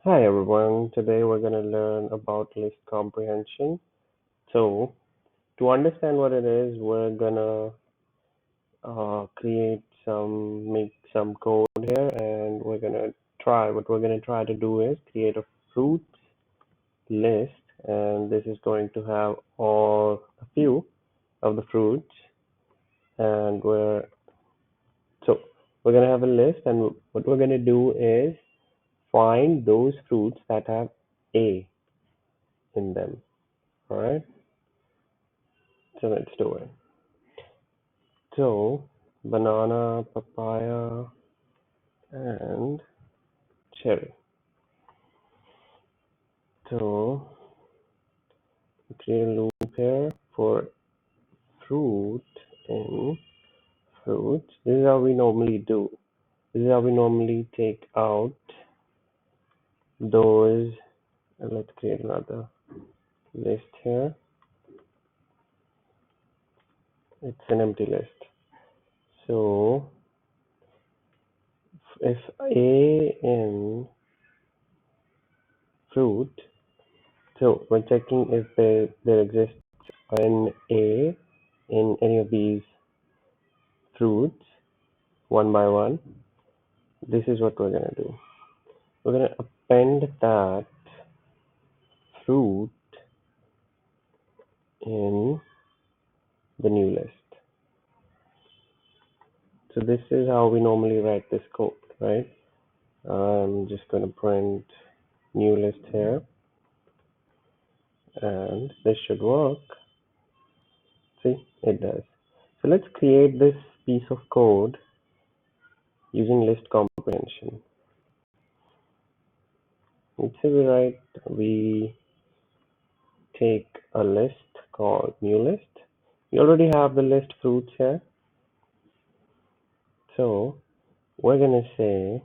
Hi everyone, today we're going to learn about list comprehension. So, to understand what it is, we're going to make some code here, and what we're going to try to do is create a fruits list, and this is going to have a few of the fruits, and so we're going to have a list, and what we're going to do is find those fruits that have A in them. All right. So let's do it. So banana, papaya, and cherry. So we create a loop here for fruit in fruits. This is how we normally do. This is how we normally take out those. Let's create another list here. It's an empty list. So if A in fruit, so we're checking if there exists an A in any of these fruits one by one. This is what we're going to do. We're going to append that fruit in the new list. So this is how we normally write this code, right? I'm just going to print new list here, and this should work. See, it does. So let's create this piece of code using list comprehension. Let's say we take a list called new list. We already have the list fruits here. So we're going to say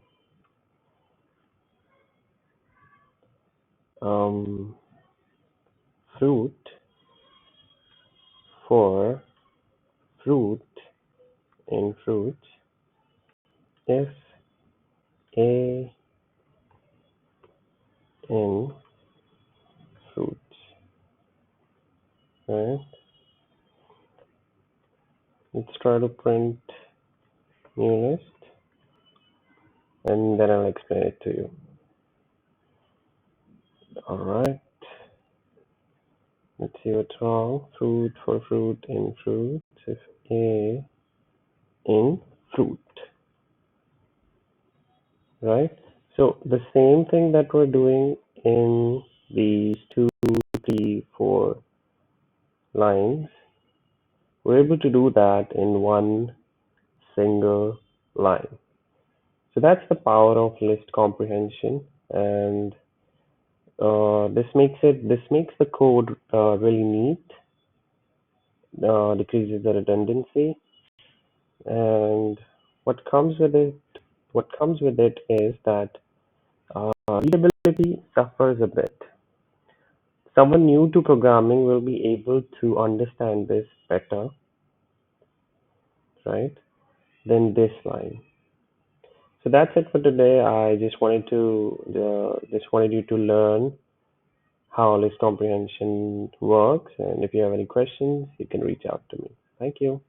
fruit for fruit in fruits if A in fruits, right? Let's try to print new list, and then I'll explain it to you. All right. Let's see what's wrong. Fruit for fruit in fruits if A in fruit, right? So the same thing that we're doing in these 2, 3, 4 lines, we're able to do that in one single line. So that's the power of list comprehension, and this makes the code really neat, decreases the redundancy, and what comes with it is that readability suffers a bit. Someone new to programming will be able to understand this better, right, than this line. So that's it for today. I just wanted you to learn how list comprehension works, and if you have any questions, you can reach out to me. Thank you.